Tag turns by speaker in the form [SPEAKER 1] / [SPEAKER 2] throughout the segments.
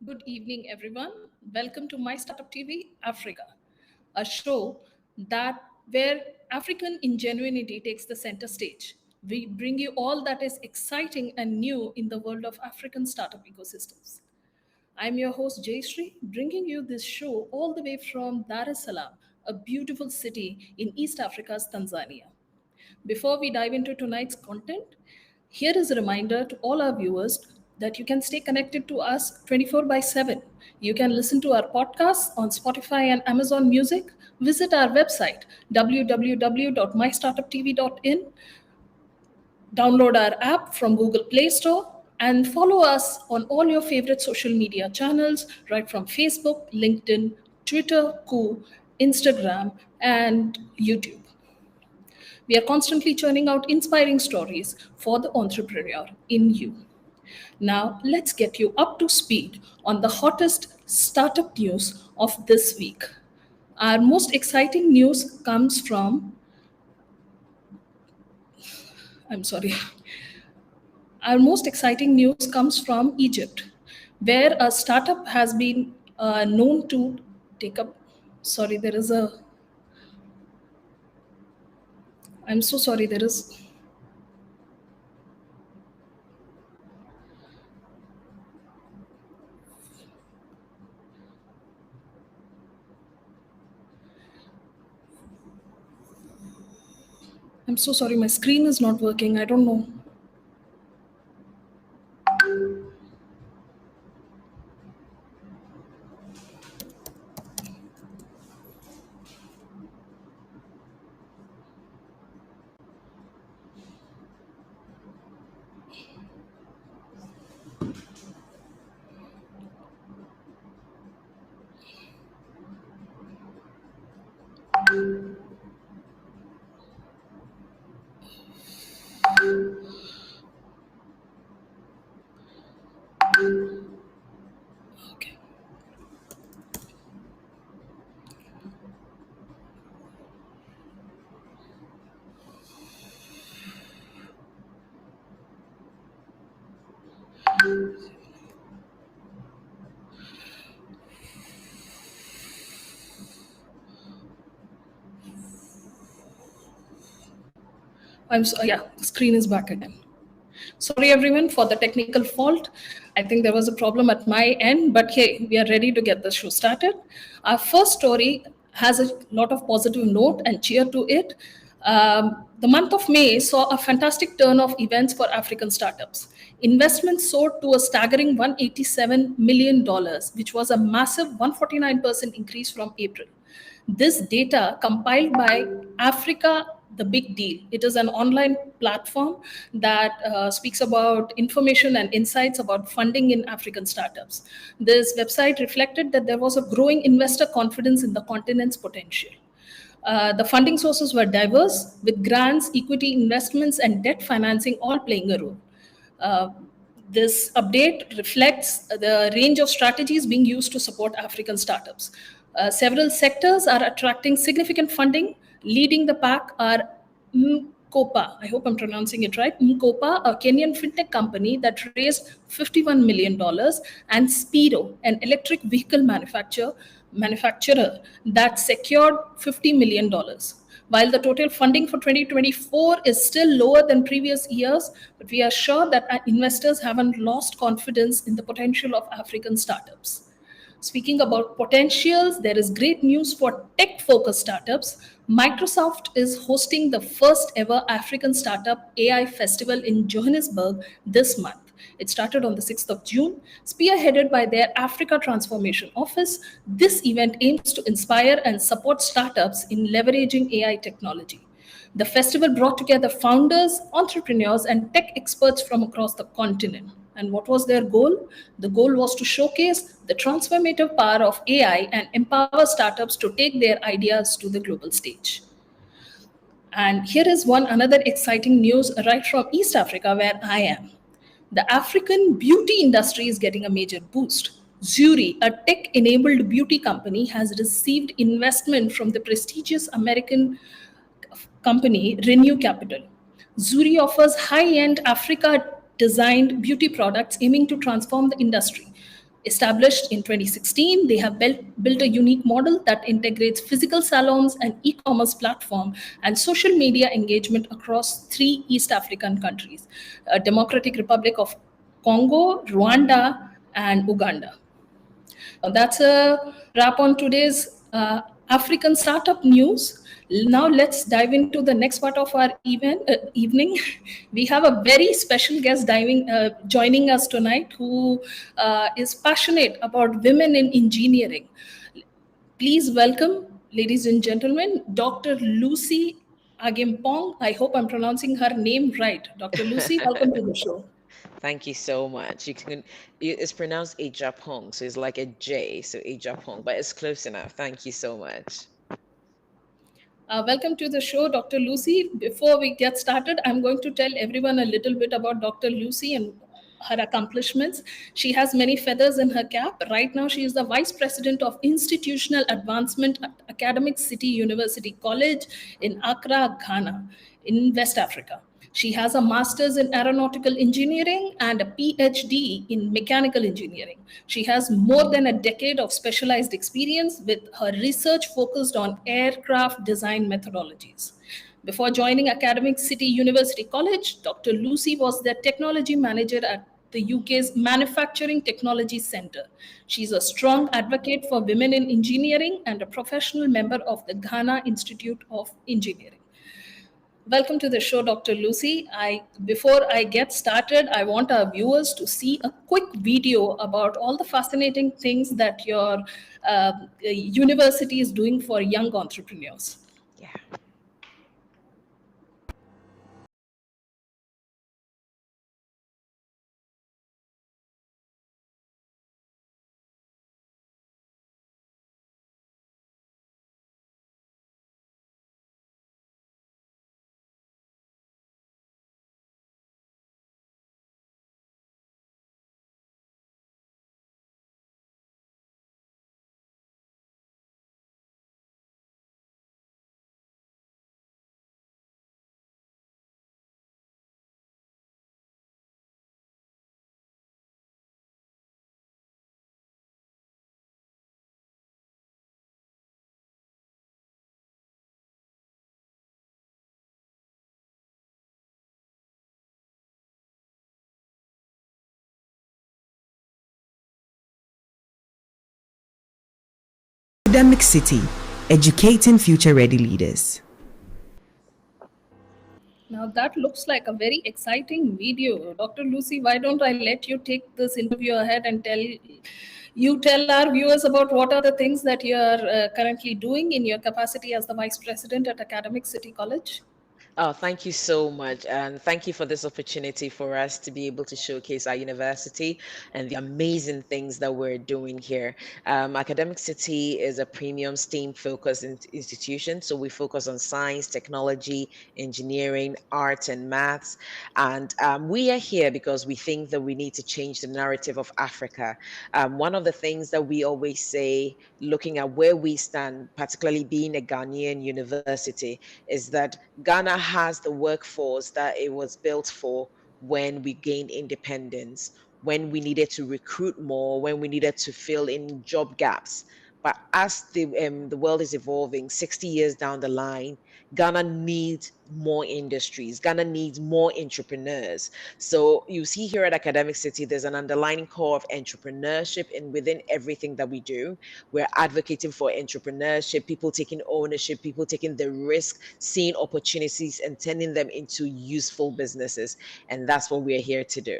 [SPEAKER 1] Good evening, everyone. Welcome to My Startup TV Africa, a show that where African ingenuity takes the center stage. We bring you all that is exciting and new in the world of African startup ecosystems. I'm your host Jayasri, bringing you this show all the way from Dar es Salaam, a beautiful city in East Africa's Tanzania. Before we dive into tonight's content, here is a reminder to all our viewers that you can stay connected to us 24 by 7. You can listen to our podcasts on Spotify and Amazon Music. Visit our website www.mystartuptv.in, download our app from Google Play Store, and follow us on all your favorite social media channels, right from Facebook, LinkedIn, Twitter, Instagram, and YouTube. We are constantly churning out inspiring stories for the entrepreneur in you. Now, let's get you up to speed on the hottest startup news of this week. Our most exciting news comes from, I'm sorry, our most exciting news comes from Egypt, where a startup has been known to take up, sorry, there is a, I'm so sorry, there is, I'm so sorry, my screen is not working. I don't know. Okay. Yeah, screen is back again. Sorry everyone for the technical fault. I think there was a problem at my end, but hey, we are ready to get the show started. Our first story has a lot of positive note and cheer to it. The month of May saw a fantastic turn of events for African startups. Investments soared to a staggering $187 million, which was a massive 149% increase from April. This data compiled by Africa the Big Deal. It is an online platform that speaks about information and insights about funding in African startups. This website reflected that there was a growing investor confidence in the continent's potential. The funding sources were diverse, with grants, equity investments, and debt financing all playing a role. Uh, this update reflects the range of strategies being used to support African startups. Several sectors are attracting significant funding. Leading the pack are Mkopa, I hope I'm pronouncing it right, Mkopa, a Kenyan fintech company that raised $51 million, and Speedo, an electric vehicle manufacturer that secured $50 million. While the total funding for 2024 is still lower than previous years, but we are sure that our investors haven't lost confidence in the potential of African startups. Speaking about potentials, there is great news for tech-focused startups. Microsoft is hosting the first ever African Startup AI Festival in Johannesburg this month. It started on the 6th of June, spearheaded by their Africa Transformation Office. This event aims to inspire and support startups in leveraging AI technology. The festival brought together founders, entrepreneurs, and tech experts from across the continent. And what was their goal? The goal was to showcase the transformative power of AI and empower startups to take their ideas to the global stage. And here is one another exciting news right from East Africa, where I am. The African beauty industry is getting a major boost. Zuri, a tech enabled beauty company, has received investment from the prestigious American company Renew Capital. Zuri offers high end Africa designed beauty products aiming to transform the industry. Established in 2016, they have built a unique model that integrates physical salons, and e-commerce platform, and social media engagement across 3 East African countries: Democratic Republic of Congo, Rwanda, and Uganda. That's a wrap on today's African startup news. Now let's dive into the next part of our evening. We have a very special guest joining us tonight, who is passionate about women in engineering. Please welcome, ladies and gentlemen, Dr. Lucy Agyepong. I hope I'm pronouncing her name right. Dr. Lucy, welcome to the show.
[SPEAKER 2] Thank you so much. It's pronounced Agyepong, so it's like a J, so Agyepong, but it's close enough. Thank you so much.
[SPEAKER 1] Welcome to the show, Dr. Lucy. Before we get started, I'm going to tell everyone a little bit about Dr. Lucy and her accomplishments. She has many feathers in her cap. Right now, she is the Vice President of Institutional Advancement at Academic City University College in Accra, Ghana, in West Africa. She has a master's in aeronautical engineering and a PhD in mechanical engineering. She has more than a decade of specialized experience, with her research focused on aircraft design methodologies. Before joining Academic City University College, Dr. Lucy was the technology manager at the UK's Manufacturing Technology Centre. She's a strong advocate for women in engineering and a professional member of the Ghana Institute of Engineering. Welcome to the show, Dr. Lucy. Before I get started, I want our viewers to see a quick video about all the fascinating things that your university is doing for young entrepreneurs.
[SPEAKER 2] Yeah.
[SPEAKER 3] Academic City, educating future-ready leaders.
[SPEAKER 1] Now that looks like a very exciting video. Dr. Lucy, why don't I let you take this interview ahead and tell our viewers about what are the things that you are currently doing in your capacity as the Vice President at Academic City College?
[SPEAKER 2] Oh, thank you so much. And thank you for this opportunity for us to be able to showcase our university and the amazing things that we're doing here. Academic City is a premium STEAM focused institution. So we focus on science, technology, engineering, arts, and maths. And we are here because we think that we need to change the narrative of Africa. One of the things that we always say, looking at where we stand, particularly being a Ghanaian university, is that Ghana has the workforce that it was built for when we gained independence, when we needed to recruit more, when we needed to fill in job gaps. But as the world is evolving, 60 years down the line, Ghana needs more industries. Ghana needs more entrepreneurs. So you see here at Academic City, there's an underlying core of entrepreneurship, and within everything that we do, we're advocating for entrepreneurship, people taking ownership, people taking the risk, seeing opportunities and turning them into useful businesses. And that's what we're here to do.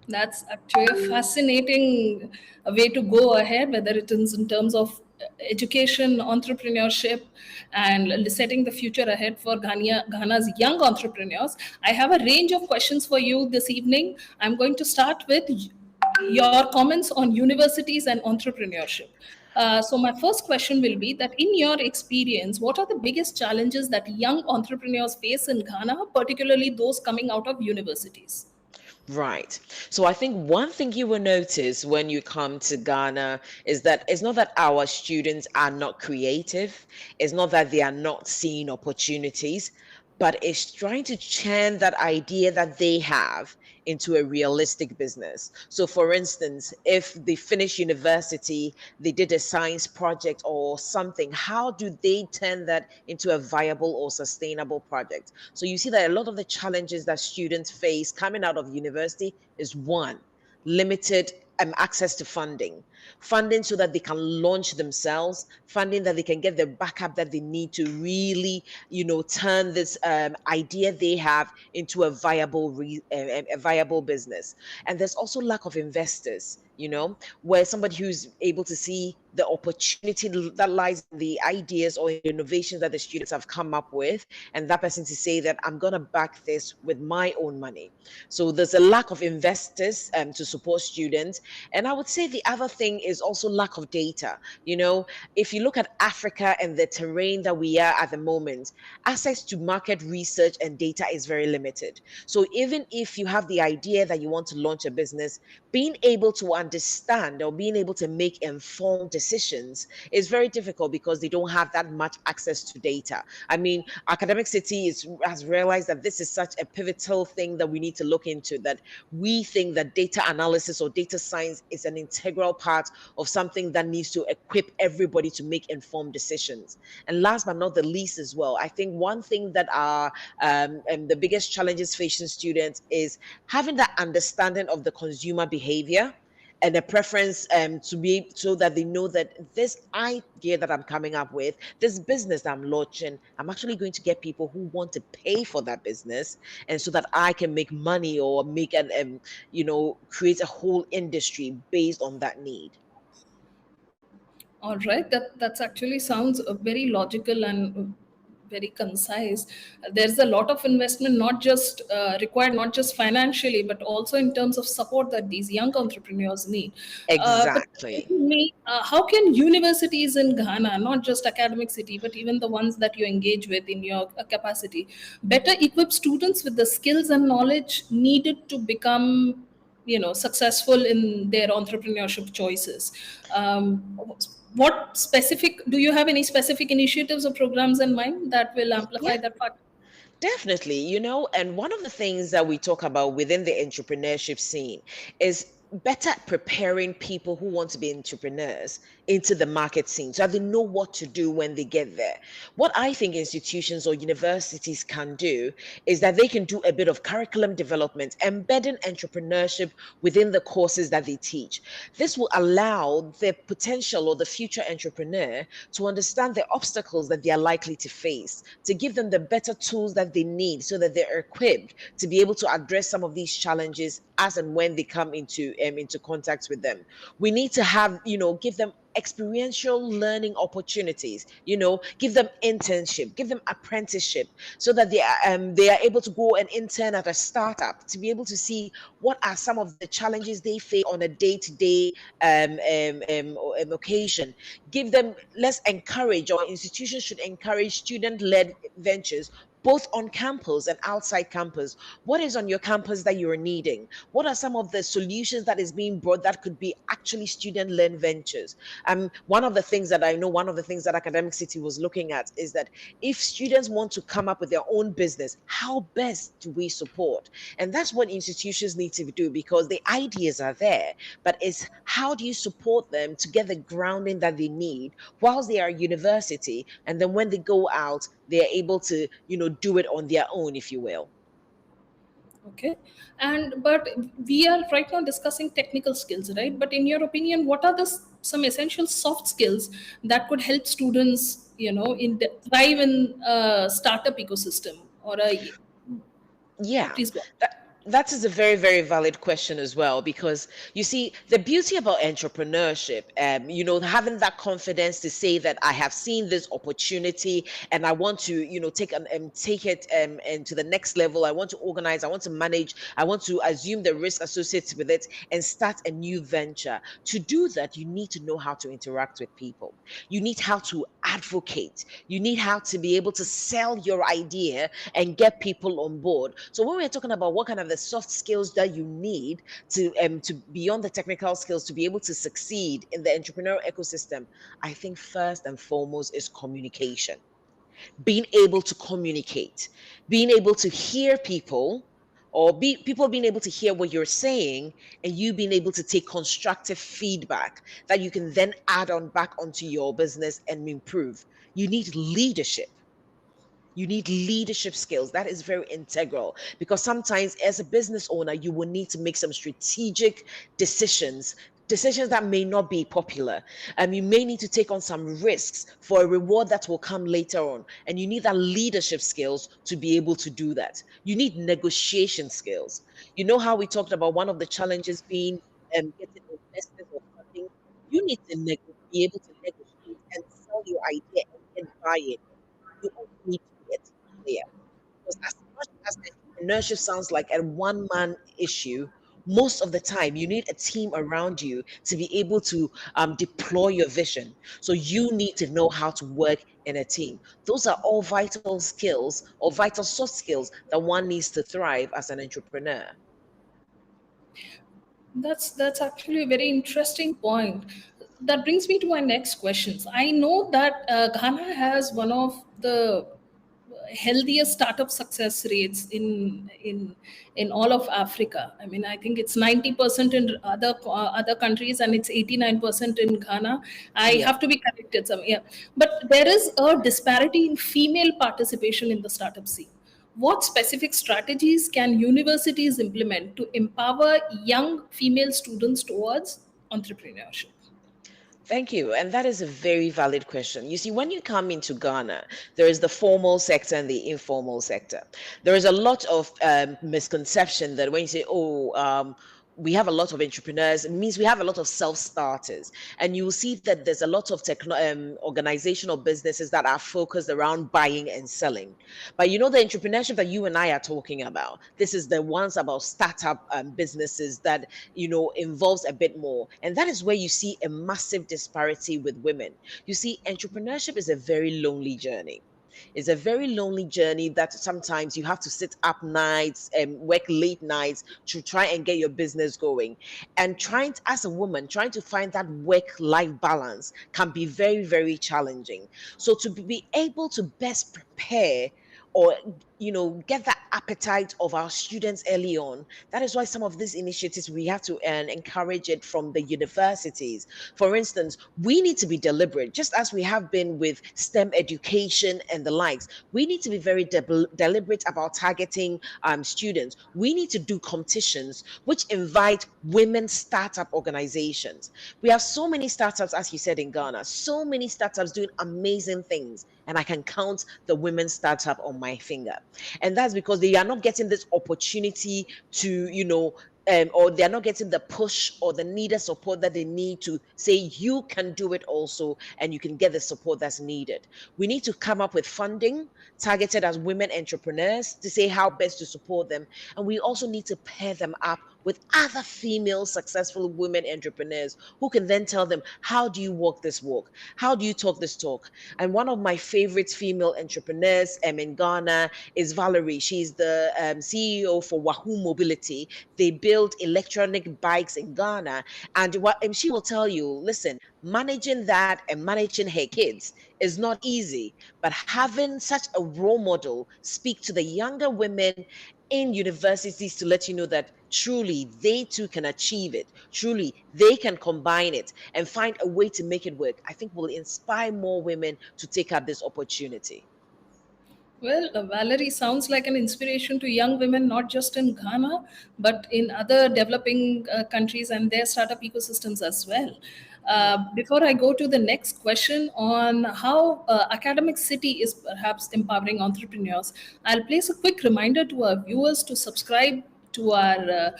[SPEAKER 1] That's actually a fascinating way to go ahead, whether it is in terms of education, entrepreneurship, and setting the future ahead for Ghana's young entrepreneurs. I have a range of questions for you this evening. I'm going to start with your comments on universities and entrepreneurship. So my first question will be that in your experience, what are the biggest challenges that young entrepreneurs face in Ghana, particularly those coming out of universities?
[SPEAKER 2] Right. So I think one thing you will notice when you come to Ghana is that it's not that our students are not creative, it's not that they are not seeing opportunities, but it's trying to churn that idea that they have into a realistic business. So, for instance, if they finish university, they did a science project or something, how do they turn that into a viable or sustainable project? So, you see that a lot of the challenges that students face coming out of university is one, limited access to funding so that they can launch themselves, funding that they can get the backup that they need to really, turn this idea they have into a viable business. And there's also lack of investors, where somebody who's able to see the opportunity that lies in the ideas or innovations that the students have come up with, and that person to say that I'm going to back this with my own money. So there's a lack of investors to support students. And I would say the other thing is also lack of data. If you look at Africa and the terrain that we are at the moment, access to market research and data is very limited. So even if you have the idea that you want to launch a business, being able to understand or being able to make informed decisions is very difficult because they don't have that much access to data. I mean, Academic City has realized that this is such a pivotal thing that we need to look into, that we think that data analysis or data science is an integral part of something that needs to equip everybody to make informed decisions. And last but not the least as well, I think one thing that are the biggest challenges facing students is having that understanding of the consumer behavior and a preference to be so that they know that this idea that I'm coming up with, this business that I'm launching, I'm actually going to get people who want to pay for that business, and so that I can make money or make create a whole industry based on that need.
[SPEAKER 1] All right, that's actually sounds very logical and very concise. There's a lot of investment, not just required, not just financially, but also in terms of support that these young entrepreneurs need. But
[SPEAKER 2] Exactly.
[SPEAKER 1] me, how can universities in Ghana, not just Academic City, but even the ones that you engage with in your capacity, better equip students with the skills and knowledge needed to become successful in their entrepreneurship choices? What specific do you have any specific initiatives or programs in mind that will
[SPEAKER 2] Yeah.
[SPEAKER 1] amplify that part?
[SPEAKER 2] Definitely, and one of the things that we talk about within the entrepreneurship scene is better preparing people who want to be entrepreneurs into the market scene so that they know what to do when they get there. What I think institutions or universities can do is that they can do a bit of curriculum development, embedding entrepreneurship within the courses that they teach. This will allow the potential or the future entrepreneur to understand the obstacles that they are likely to face, to give them the better tools that they need so that they're equipped to be able to address some of these challenges as and when they come into contact with them. We need to have, give them experiential learning opportunities, give them internship, give them apprenticeship, so that they are able to go and intern at a startup to be able to see what are some of the challenges they face on a day-to-day occasion. Let's encourage, or institutions should encourage student-led ventures both on campus and outside campus. What is on your campus that you're needing? What are some of the solutions that is being brought that could be actually student-led ventures? One of the things that I know, one of the things that Academic City was looking at is that if students want to come up with their own business, how best do we support? And that's what institutions need to do, because the ideas are there, but it's how do you support them to get the grounding that they need whilst they are at university, and then when they go out, they are able to, do it on their own, if you will.
[SPEAKER 1] Okay, but we are right now discussing technical skills, right? But in your opinion, what are some essential soft skills that could help students, thrive in a startup ecosystem or a
[SPEAKER 2] Yeah,
[SPEAKER 1] please go.
[SPEAKER 2] that is a very, very valid question as well, because you see, the beauty about entrepreneurship, having that confidence to say that I have seen this opportunity and I want to, take it and to the next level. I want to organize, I want to manage, I want to assume the risk associated with it and start a new venture. To do that, you need to know how to interact with people. You need how to advocate. You need how to be able to sell your idea and get people on board. So when we're talking about what kind of the soft skills that you need to beyond the technical skills to be able to succeed in the entrepreneurial ecosystem, I think first and foremost is communication. Being able to communicate, being able to hear people, or people being able to hear what you're saying, and you being able to take constructive feedback that you can then add on back onto your business and improve. You need leadership. You need leadership skills. That is very integral, because sometimes as a business owner, you will need to make some strategic decisions, decisions that may not be popular. You may need to take on some risks for a reward that will come later on. And you need that leadership skills to be able to do that. You need negotiation skills. You know how we talked about one of the challenges being getting investors or funding? You need to be able to negotiate and sell your idea and get buy-in. You also need to be a team player, because as much as entrepreneurship sounds like a one-man issue, most of the time you need a team around you to be able to deploy your vision. So you need to know how to work in a team. Those are all vital skills or vital soft skills that one needs to thrive as an entrepreneur.
[SPEAKER 1] That's actually a very interesting point. That brings me to my next questions. I know that Ghana has one of the healthiest startup success rates in all of Africa. I mean, I think it's 90% in other countries, and it's 89% in Ghana. I
[SPEAKER 2] Yeah.
[SPEAKER 1] have to be corrected some, yeah. But there is a disparity in female participation in the startup scene. What specific strategies can universities implement to empower young female students towards entrepreneurship?
[SPEAKER 2] Thank you. And that is a very valid question. You see, when you come into Ghana, there is the formal sector and the informal sector. There is a lot of misconception that when you say, oh, we have a lot of entrepreneurs, it means we have a lot of self-starters. And you will see that there's a lot of organizational businesses that are focused around buying and selling. But you know, the entrepreneurship that you and I are talking about, this is the ones about startup businesses that, you know, involves a bit more. And that is where you see a massive disparity with women. You see, entrepreneurship is a very lonely journey. It's a very lonely journey that sometimes you have to sit up nights and work late nights to try and get your business going. And trying to, as a woman, trying to find that work-life balance can be very, very challenging. So to be able to best prepare, or you know, get that appetite of our students early on, that is why some of these initiatives we have to encourage it from the universities. For instance, we need to be deliberate, just as we have been with STEM education and the likes. We need to be very deliberate about targeting students. We need to do competitions which invite women startup organizations. We have so many startups, as you said, in Ghana, so many startups doing amazing things, and I can count the women startup on my finger. And that's because they are not getting this opportunity to, you know, or they're not getting the push or the needed support that they need to say you can do it also, and you can get the support that's needed. We need to come up with funding targeted as women entrepreneurs to say how best to support them. And we also need to pair them up with other female successful women entrepreneurs who can then tell them, how do you walk this walk? How do you talk this talk? And one of my favorite female entrepreneurs in Ghana is Valerie. She's the CEO for Wahoo Mobility. They build electronic bikes in Ghana. And she will tell you, listen, managing that and managing her kids is not easy. But having such a role model speak to the younger women in universities to let you know that truly they too can achieve it, truly they can combine it and find a way to make it work, I think will inspire more women to take up this opportunity.
[SPEAKER 1] Well, Valerie sounds like an inspiration to young women, not just in Ghana, but in other developing countries and their startup ecosystems as well. Before I go to the next question on how Academic City is perhaps empowering entrepreneurs, I'll place a quick reminder to our viewers to subscribe to our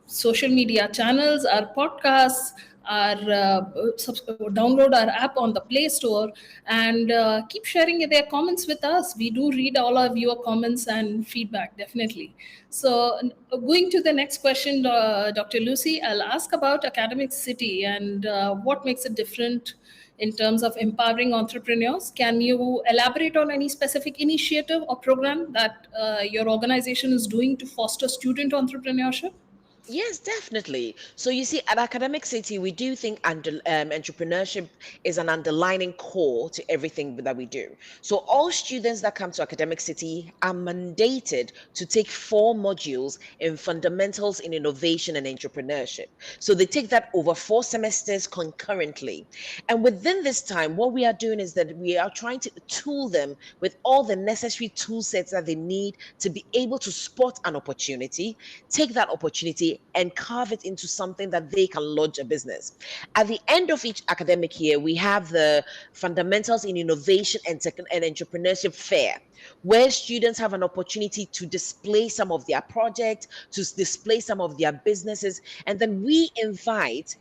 [SPEAKER 1] social media channels, our podcasts, download our app on the Play Store, and keep sharing their comments with us. We do read all of your comments and feedback, definitely. So, going to the next question, Dr. Lucy, I'll ask about Academic City and what makes it different in terms of empowering entrepreneurs. Can you elaborate on any specific initiative or program that your organization is doing to foster student entrepreneurship?
[SPEAKER 2] Yes, definitely. So you see, at Academic City, we do think entrepreneurship is an underlining core to everything that we do. So all students that come to Academic City are mandated to take 4 modules in fundamentals in innovation and entrepreneurship. So they take that over 4 semesters concurrently. And within this time, what we are doing is that we are trying to tool them with all the necessary tool sets that they need to be able to spot an opportunity, take that opportunity and carve it into something that they can launch a business. At the end of each academic year, we have the fundamentals in innovation and, and entrepreneurship fair, where students have an opportunity to display some of their projects, to display some of their businesses, and then we invite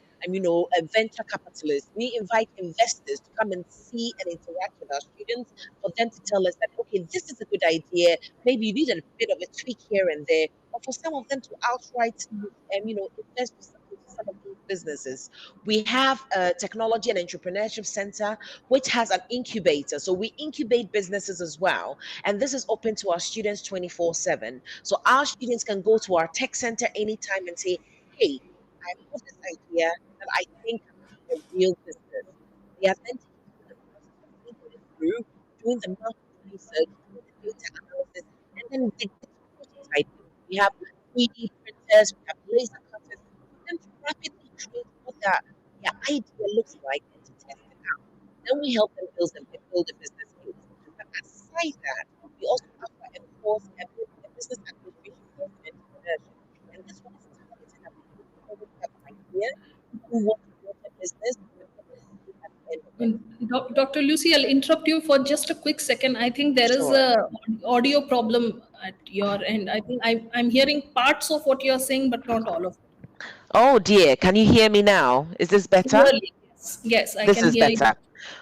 [SPEAKER 2] venture capitalists. We invite investors to come and see and interact with our students for them to tell us that, okay, this is a good idea. Maybe you need a bit of a tweak here and there, or for some of them to outright, invest into some of these businesses. We have a technology and entrepreneurship center, which has an incubator. So we incubate businesses as well. And this is open to our students 24/7. So our students can go to our tech center anytime and say, hey, I have this idea that I think can be a real business. They are then taken through the process of thinking it through, doing the market research, doing the data analysis, and then they get to prototyping. We have 3D printers, we have laser cutters for them to rapidly create what their idea looks like and to test it out. Then we help them build a business case. But aside that, we also offer a course, a business administration course in entrepreneurship. And this one is targeted at people who already have an idea, who want to build a business, and what to do at the end of it.
[SPEAKER 1] Dr. Lucy, I'll interrupt you for just a quick second. I think there is
[SPEAKER 2] Sure.
[SPEAKER 1] a audio problem at your end. I think I'm hearing parts of what you're saying, but not all of it.
[SPEAKER 2] Oh dear, can you hear me now? Is this better?
[SPEAKER 1] Clearly, yes. Yes, I
[SPEAKER 2] This
[SPEAKER 1] can
[SPEAKER 2] is
[SPEAKER 1] hear you.
[SPEAKER 2] better.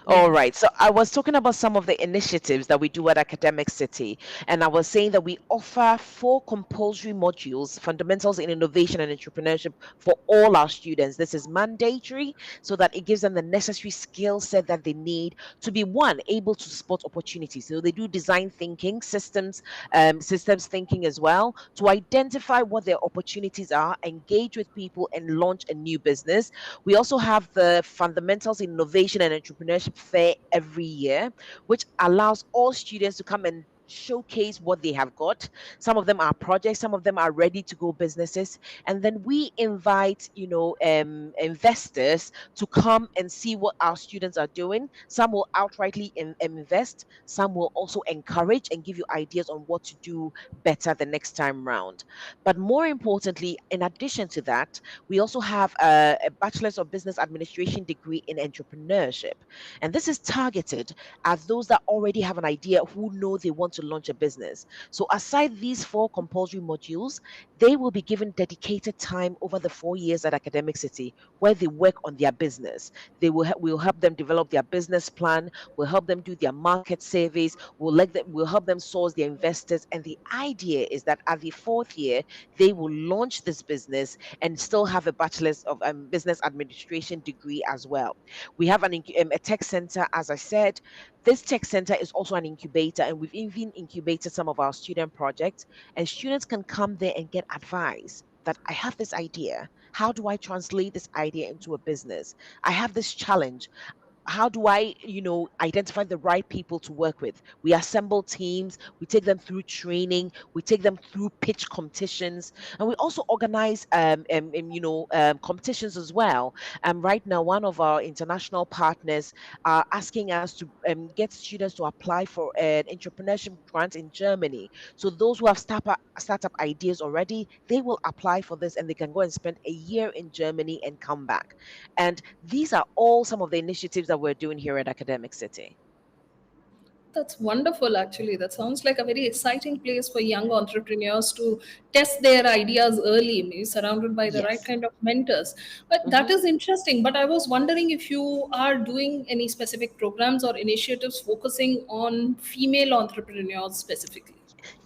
[SPEAKER 1] Yeah.
[SPEAKER 2] All right. So I was talking about some of the initiatives that we do at Academic City, and I was saying that we offer 4 compulsory modules, fundamentals in innovation and entrepreneurship for all our students. This is mandatory so that it gives them the necessary skill set that they need to be one, able to spot opportunities. So they do design thinking, systems thinking as well, to identify what their opportunities are, engage with people and launch a new business. We also have the fundamentals in innovation and entrepreneurship fair every year, which allows all students to come and showcase what they have got. Some of them are projects, some of them are ready to go businesses, and then we invite investors to come and see what our students are doing. Some will outrightly invest, some will also encourage and give you ideas on what to do better the next time round. But more importantly, in addition to that, we also have a bachelor's of business administration degree in entrepreneurship, and this is targeted at those that already have an idea, who know they want to launch a business. So aside these 4 compulsory modules, they will be given dedicated time over the 4 years at Academic City, where they work on their business. We'll help them develop their business plan, we'll help them do their market surveys, we'll help them source their investors. And the idea is that at the 4th year, they will launch this business and still have a bachelor's of business administration degree as well. We have a tech center, as I said. This tech center is also an incubator, and we've even incubated some of our student projects, and students can come there and get advice that I have this idea. How do I translate this idea into a business? I have this challenge. How do I, identify the right people to work with? We assemble teams, we take them through training, we take them through pitch competitions, and we also organize competitions as well. Right now, one of our international partners are asking us to get students to apply for an entrepreneurship grant in Germany. So those who have startup ideas already, they will apply for this and they can go and spend a year in Germany and come back. And these are all some of the initiatives that we're doing here at Academic City.
[SPEAKER 1] That's wonderful, actually. That sounds like a very exciting place for young entrepreneurs to test their ideas early, maybe surrounded by the right
[SPEAKER 2] Yes.
[SPEAKER 1] kind of mentors. But that
[SPEAKER 2] Mhm.
[SPEAKER 1] is interesting. But I was wondering if you are doing any specific programs or initiatives focusing on female entrepreneurs specifically.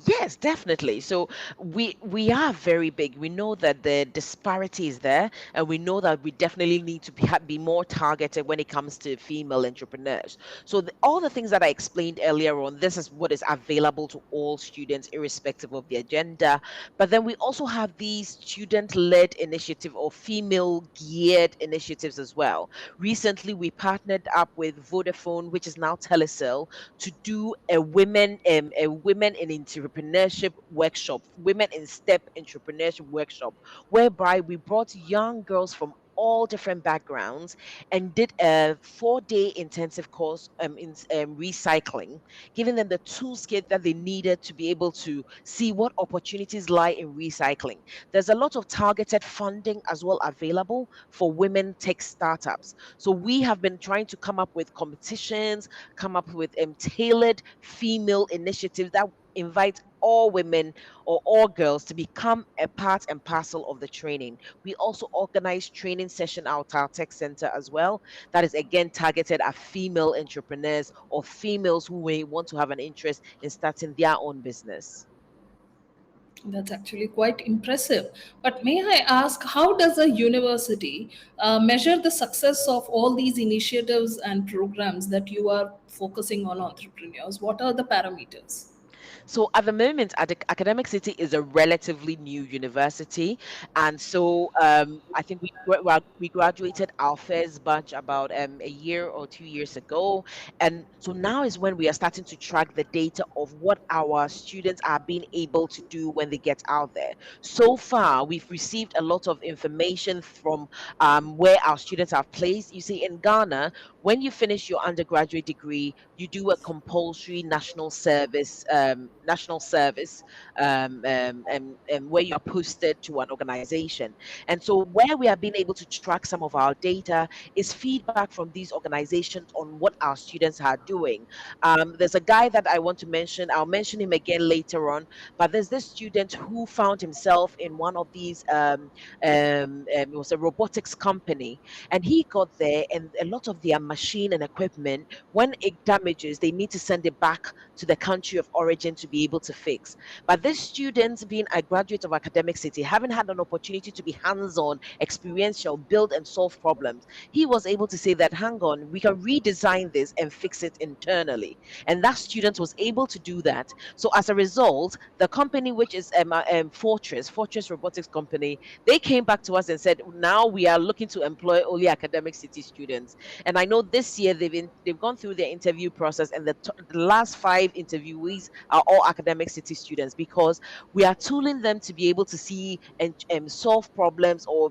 [SPEAKER 2] Yes, definitely. So we are very big. We know that the disparity is there, and we know that we definitely need to be more targeted when it comes to female entrepreneurs. So all the things that I explained earlier on, this is what is available to all students, irrespective of their gender. But then we also have these student-led initiative or female-geared initiatives as well. Recently, we partnered up with Vodafone, which is now Telecel, to do a women in entrepreneurship workshop, women in step entrepreneurship workshop, whereby we brought young girls from all different backgrounds and did a 4-day intensive course in recycling, giving them the toolkit that they needed to be able to see what opportunities lie in recycling. There's a lot of targeted funding as well available for women tech startups. So we have been trying to come up with competitions, come up with tailored female initiatives that invite all women or all girls to become a part and parcel of the training. We also organize training session at our tech center as well. That is again targeted at female entrepreneurs or females who may want to have an interest in starting their own business.
[SPEAKER 1] That's actually quite impressive. But may I ask, how does a university measure the success of all these initiatives and programs that you are focusing on entrepreneurs? What are the parameters?
[SPEAKER 2] So at the moment, Academic City is a relatively new university, and so I think we graduated our first batch about a year or 2 years ago, and so now is when we are starting to track the data of what our students are being able to do when they get out there. So far, we've received a lot of information from where our students are placed. You see, in Ghana, when you finish your undergraduate degree, you do a compulsory national service where you are posted to an organization. And so where we have been able to track some of our data is feedback from these organizations on what our students are doing. There's a guy that I want to mention. I'll mention him again later on. But there's this student who found himself in one of these. It was a robotics company, and he got there, and a lot of their machine and equipment, when it damages, they need to send it back to the country of origin to be able to fix. But this student, being a graduate of Academic City, having had an opportunity to be hands-on, experiential, build and solve problems, he was able to say that, hang on, we can redesign this and fix it internally. And that student was able to do that. So as a result, the company, which is Fortress Robotics Company, they came back to us and said, now we are looking to employ only Academic City students. And I know this year they've gone through their interview process, and the last 5 interviewees are all Academic City students, because we are tooling them to be able to see and solve problems, or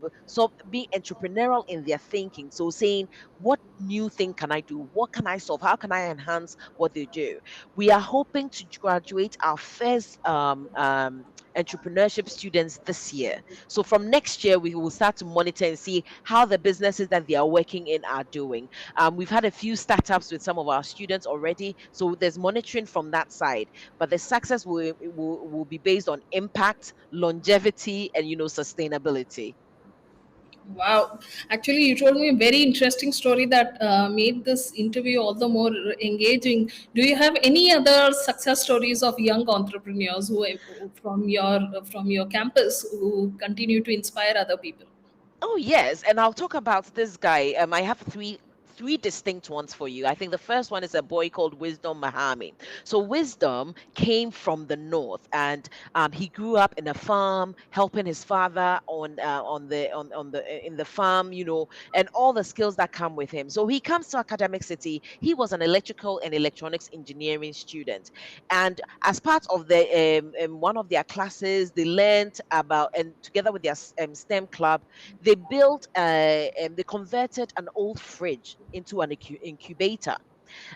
[SPEAKER 2] be entrepreneurial in their thinking. So saying, what new thing can I do? What can I solve? How can I enhance what they do? We are hoping to graduate our first entrepreneurship students this year. So from next year, we will start to monitor and see how the businesses that they are working in are doing. We've had a few startups with some of our students already, so there's monitoring from that side. But the success will be based on impact, longevity, and sustainability.
[SPEAKER 1] Wow. Actually, you told me a very interesting story that made this interview all the more engaging. Do you have any other success stories of young entrepreneurs from your campus who continue to inspire other people?
[SPEAKER 2] Oh yes, and I'll talk about this guy. I have three distinct ones for you. I think the first one is a boy called Wisdom Mahami. So Wisdom came from the north, and he grew up in a farm, helping his father on the in the farm, and all the skills that come with him. So he comes to Academic City. He was an electrical and electronics engineering student, and as part of the one of their classes, they learned about, and together with their STEM club, they converted an old fridge into an incubator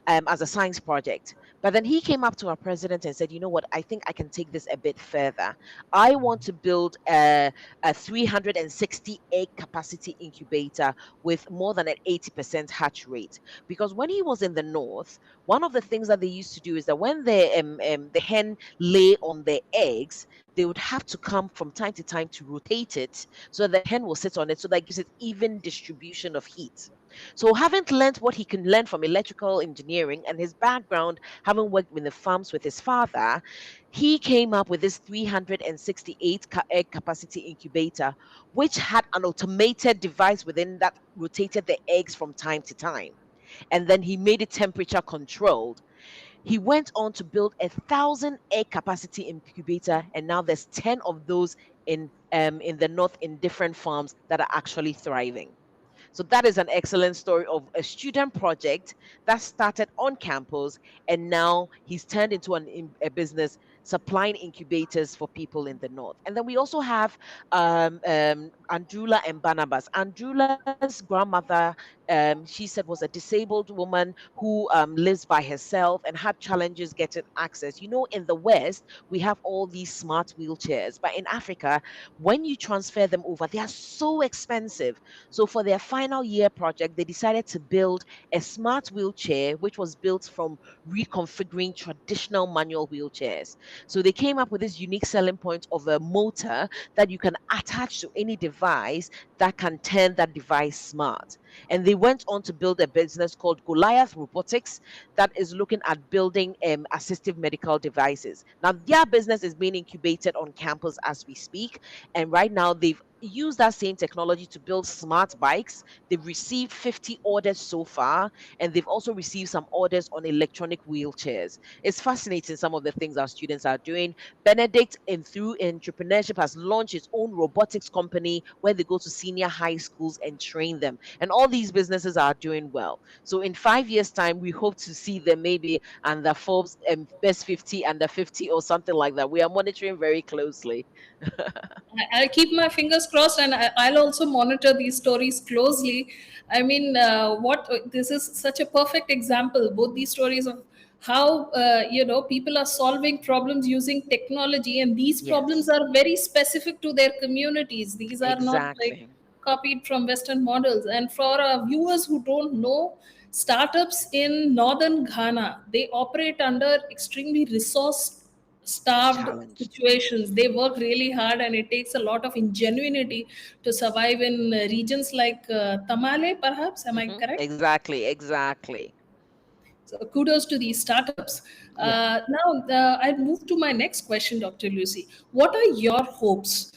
[SPEAKER 2] as a science project. But then he came up to our president and said, you know what, I think I can take this a bit further. I want to build a 360 egg capacity incubator with more than an 80% hatch rate. Because when he was in the north, one of the things that they used to do is that when the hen lay on their eggs, they would have to come from time to time to rotate it so the hen will sit on it, so that gives it even distribution of heat. So, having learned what he can learn from electrical engineering and his background, having worked in the farms with his father, he came up with this 368 egg capacity incubator, which had an automated device within that rotated the eggs from time to time. And then he made it temperature controlled. He went on to build 1,000 egg capacity incubator, and now there's 10 of those in the north in different farms that are actually thriving. So that is an excellent story of a student project that started on campus, and now he's turned into a business supplying incubators for people in the north. And then we also have Andrula and Barnabas. Andrula's grandmother, she said, was a disabled woman who lives by herself and had challenges getting access. You know, in the West, we have all these smart wheelchairs, but in Africa, when you transfer them over, they are so expensive. So for their final year project, they decided to build a smart wheelchair, which was built from reconfiguring traditional manual wheelchairs. So they came up with this unique selling point of a motor that you can attach to any device that can turn that device smart. And they went on to build a business called Goliath Robotics that is looking at building assistive medical devices. Now, their business is being incubated on campus as we speak. And right now, they've used that same technology to build smart bikes. They've received 50 orders so far, and they've also received some orders on electronic wheelchairs. It's fascinating some of the things our students are doing. Benedict, through entrepreneurship, has launched its own robotics company where they go to senior high schools and train them. And all these businesses are doing well. So in 5 years' time, we hope to see them maybe under Forbes Best 50, under 50, or something like that. We are monitoring very closely.
[SPEAKER 1] I'll keep my fingers crossed, and I'll also monitor these stories closely. I mean, what this is such a perfect example. Both these stories of how people are solving problems using technology, and these problems
[SPEAKER 2] Yes,
[SPEAKER 1] are very specific to their communities. These are not like
[SPEAKER 2] exactly.
[SPEAKER 1] copied from Western models. And for our viewers who don't know, startups in northern Ghana, they operate under extremely resource starved
[SPEAKER 2] Challenged.
[SPEAKER 1] situations. They work really hard, and it takes a lot of ingenuity to survive in regions like Tamale, perhaps. Am I correct?
[SPEAKER 2] Exactly, exactly.
[SPEAKER 1] So kudos to these startups.
[SPEAKER 2] Yeah.
[SPEAKER 1] Now, I move to my next question, Dr. Lucy. What are your hopes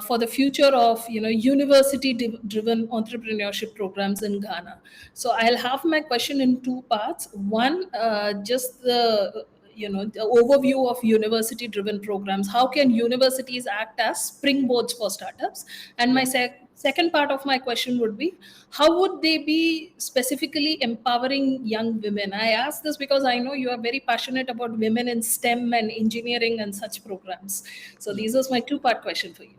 [SPEAKER 1] for the future of university-driven entrepreneurship programs in Ghana? So I'll have my question in two parts. One, just the overview of university-driven programs. How can universities act as springboards for startups? And my
[SPEAKER 2] Yeah.
[SPEAKER 1] second part of my question would be, how would they be specifically empowering young women? I ask this because I know you are very passionate about women in STEM and engineering and such programs. So
[SPEAKER 2] Yeah.
[SPEAKER 1] these is my two-part question for you.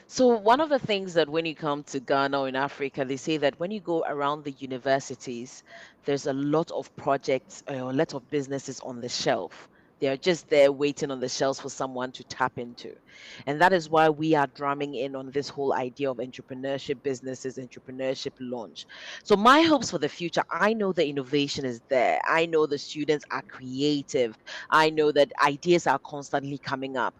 [SPEAKER 2] So one of the things that when you come to Ghana or in Africa, they say that when you go around the universities, there's a lot of projects or a lot of businesses on the shelf. They are just there waiting on the shelves for someone to tap into. And that is why we are drumming in on this whole idea of entrepreneurship businesses, entrepreneurship launch. So my hopes for the future, I know the innovation is there. I know the students are creative. I know that ideas are constantly coming up.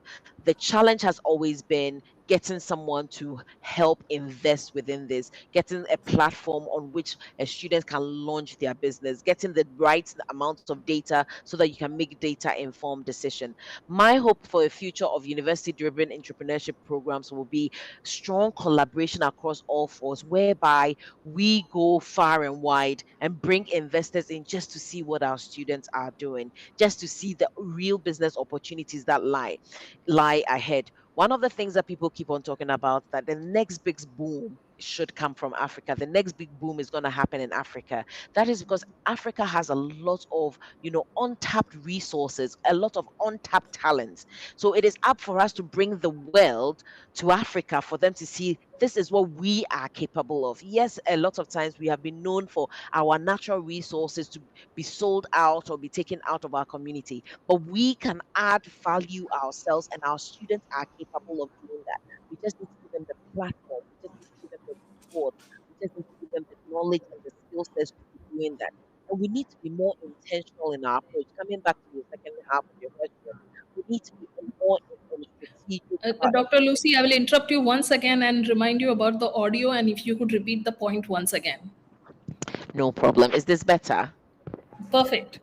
[SPEAKER 2] The challenge has always been getting someone to help invest within this, getting a platform on which a student can launch their business, getting the right amount of data so that you can make data informed decision. My hope for a future of university driven entrepreneurship programs will be strong collaboration across all fours, whereby we go far and wide and bring investors in just to see what our students are doing, just to see the real business opportunities that lie ahead. One of the things that people keep on talking about, that the next big boom should come from Africa. The next big boom is going to happen in Africa. That is because Africa has a lot of, untapped resources, a lot of untapped talents. So it is up for us to bring the world to Africa for them to see this is what we are capable of. Yes, a lot of times we have been known for our natural resources to be sold out or be taken out of our community, but we can add value ourselves, and our students are capable of doing that. We just need to give them the platform, we just need to give them the support, we just need to give them the knowledge and the skill sets to be doing that. And we need to be more intentional in our approach. Coming back to the second half of your question, we need to be more strategic about
[SPEAKER 1] Dr. Lucy, I will interrupt you once again and remind you about the audio, and if you could repeat the point once again.
[SPEAKER 2] No problem. Is this better?
[SPEAKER 1] Perfect.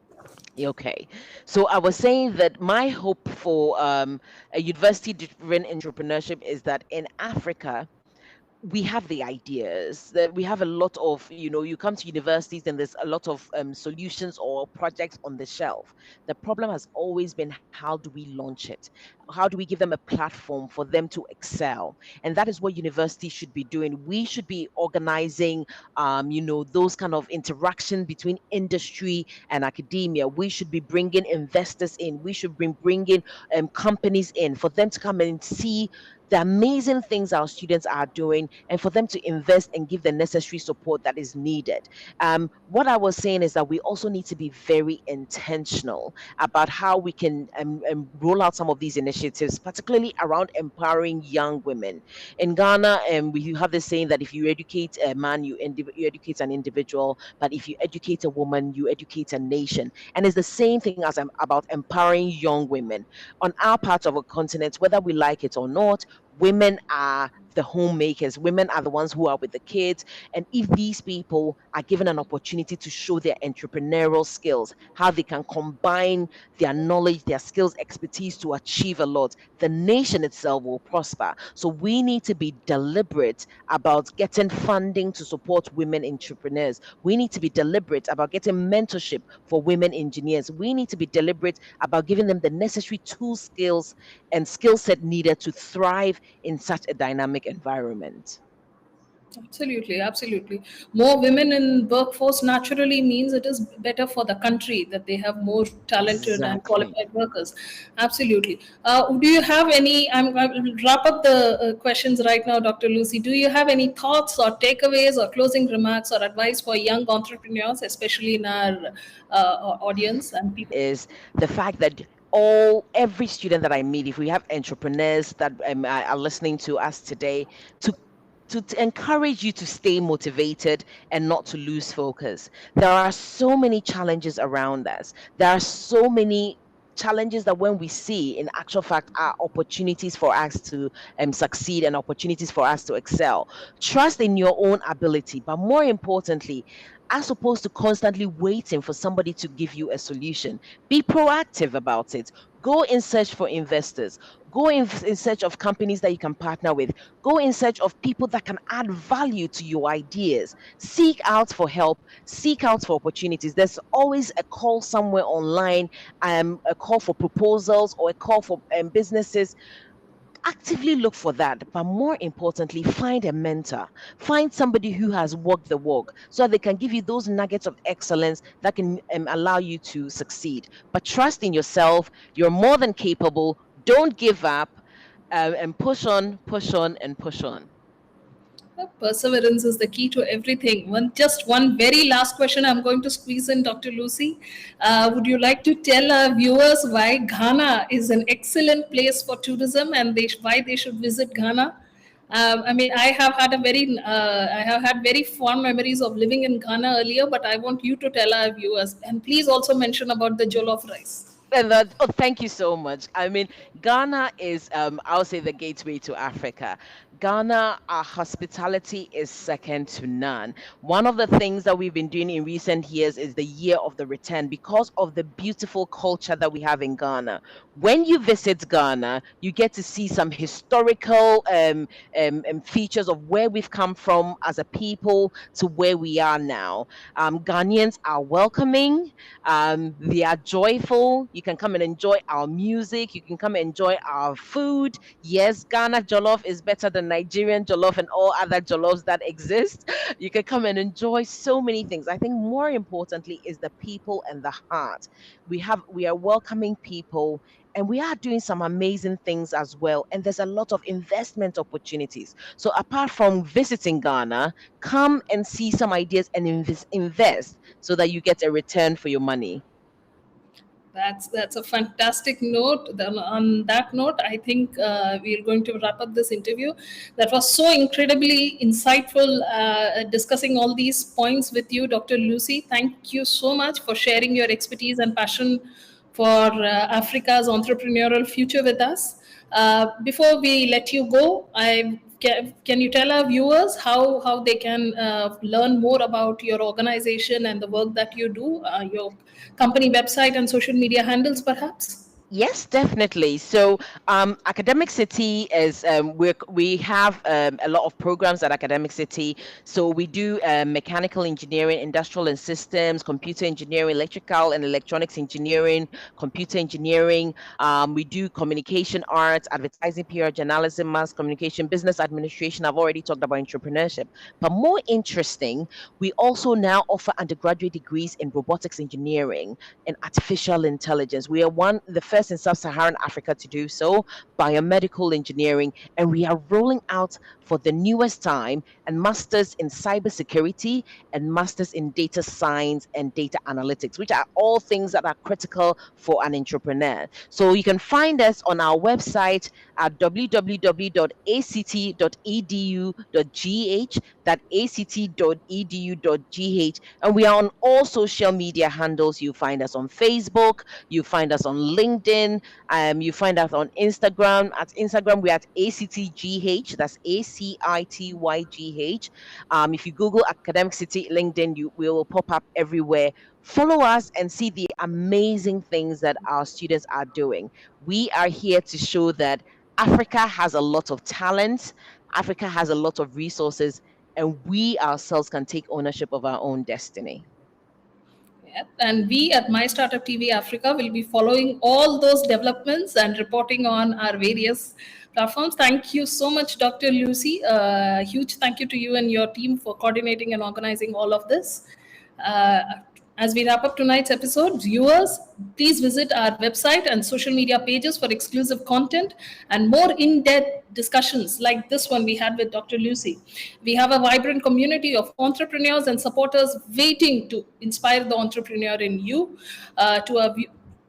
[SPEAKER 2] Okay. So I was saying that my hope for a university-driven entrepreneurship is that in Africa, we have the ideas, that we have a lot of, you come to universities and there's a lot of solutions or projects on the shelf. The problem has always been, how do we launch it? How do we give them a platform for them to excel? And that is what universities should be doing. We should be organizing those kind of interaction between industry and academia. We should be bringing investors in. We should be bringing companies in for them to come and see the amazing things our students are doing, and for them to invest and give the necessary support that is needed. What I was saying is that we also need to be very intentional about how we can roll out some of these initiatives, particularly around empowering young women. In Ghana, we have this saying that if you educate a man, you educate an individual, but if you educate a woman, you educate a nation. And it's the same thing as about empowering young women. On our part of a continent, whether we like it or not, women are the homemakers. Women are the ones who are with the kids. And if these people are given an opportunity to show their entrepreneurial skills, how they can combine their knowledge, their skills, expertise to achieve a lot, the nation itself will prosper. So we need to be deliberate about getting funding to support women entrepreneurs. We need to be deliberate about getting mentorship for women engineers. We need to be deliberate about giving them the necessary tools, skills, and skill set needed to thrive in such a dynamic environment.
[SPEAKER 1] Absolutely, absolutely. More women in workforce naturally means it is better for the country that they have more talented and
[SPEAKER 2] Exactly.
[SPEAKER 1] qualified workers. Absolutely. Do you have any? I will wrap up the questions right now, Dr. Lucy. Do you have any thoughts or takeaways or closing remarks or advice for young entrepreneurs, especially in our audience and people?
[SPEAKER 2] Is the fact that every student that I meet, if we have entrepreneurs that are listening to us today, to to encourage you to stay motivated and not to lose focus. There are so many challenges around us. There are so many challenges that when we see, in actual fact, are opportunities for us to succeed and opportunities for us to excel. Trust in your own ability, but more importantly, as opposed to constantly waiting for somebody to give you a solution, be proactive about it. Go in search for investors. Go in search of companies that you can partner with. Go in search of people that can add value to your ideas. Seek out for help. Seek out for opportunities. There's always a call somewhere online, a call for proposals or a call for businesses. Actively look for that, but more importantly, find a mentor. Find somebody who has walked the walk so that they can give you those nuggets of excellence that can allow you to succeed. But trust in yourself. You're more than capable. Don't give up, and push on, push on, and push on.
[SPEAKER 1] Perseverance is the key to everything. Just one very last question I'm going to squeeze in, Dr. Lucy. Would you like to tell our viewers why Ghana is an excellent place for tourism and why they should visit Ghana? I mean, I have had very fond memories of living in Ghana earlier, but I want you to tell our viewers, and please also mention about the jollof rice.
[SPEAKER 2] And thank you so much. I mean, Ghana is, I'll say, the gateway to Africa. Ghana, our hospitality is second to none. One of the things that we've been doing in recent years is the year of the return, because of the beautiful culture that we have in Ghana. When you visit Ghana, you get to see some historical features of where we've come from as a people to where we are now. Ghanaians are welcoming, they are joyful. You can come and enjoy our music. You can come and enjoy our food. Yes, Ghana jollof is better than Nigerian jollof and all other jollofs that exist. You can come and enjoy so many things. I think more importantly is the people and the heart. We are welcoming people, and we are doing some amazing things as well. And there's a lot of investment opportunities. So apart from visiting Ghana, come and see some ideas and invest so that you get a return for your money.
[SPEAKER 1] That's a fantastic note. Then on that note, I think we are going to wrap up this interview. That was so incredibly insightful, discussing all these points with you, Dr. Lucy. Thank you so much for sharing your expertise and passion for Africa's entrepreneurial future with us. Before we let you go, I can you tell our viewers how they can learn more about your organization and the work that you do, your company website and social media handles, perhaps?
[SPEAKER 2] Yes, definitely. So, Academic City is we have a lot of programs at Academic City. So we do mechanical engineering, industrial and systems, computer engineering, electrical and electronics engineering, computer engineering. We do communication arts, advertising, PR, journalism, mass communication, business administration. I've already talked about entrepreneurship, but more interesting, we also now offer undergraduate degrees in robotics engineering and artificial intelligence. We are the first in sub-Saharan Africa to do so, biomedical engineering, and we are rolling out for the newest time and masters in cybersecurity and masters in data science and data analytics, which are all things that are critical for an entrepreneur. So you can find us on our website at www.act.edu.gh, that act.edu.gh, and we are on all social media handles. You find us on Facebook, you find us on LinkedIn, you find us on Instagram. At Instagram, we're at ACTGH, that's ACITYGH. If you Google Academic City LinkedIn, we will pop up everywhere. Follow us and see the amazing things that our students are doing. We are here to show that Africa has a lot of talent, Africa has a lot of resources, and we ourselves can take ownership of our own destiny.
[SPEAKER 1] Yep. And we at My Startup TV Africa will be following all those developments and reporting on our various platforms. Thank you so much, Dr. Lucy. Huge thank you to you and your team for coordinating and organizing all of this. Uh, as we wrap up tonight's episode, viewers, please visit our website and social media pages for exclusive content and more in-depth discussions like this one we had with Dr. Lucy. We have a vibrant community of entrepreneurs and supporters waiting to inspire the entrepreneur in you.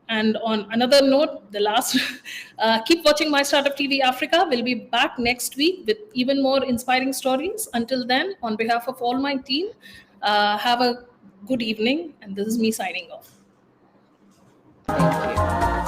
[SPEAKER 1] And on another note, the last, keep watching My Startup TV Africa. We'll be back next week with even more inspiring stories. Until then, on behalf of all my team, have a good evening. And this is me signing off. Thank you.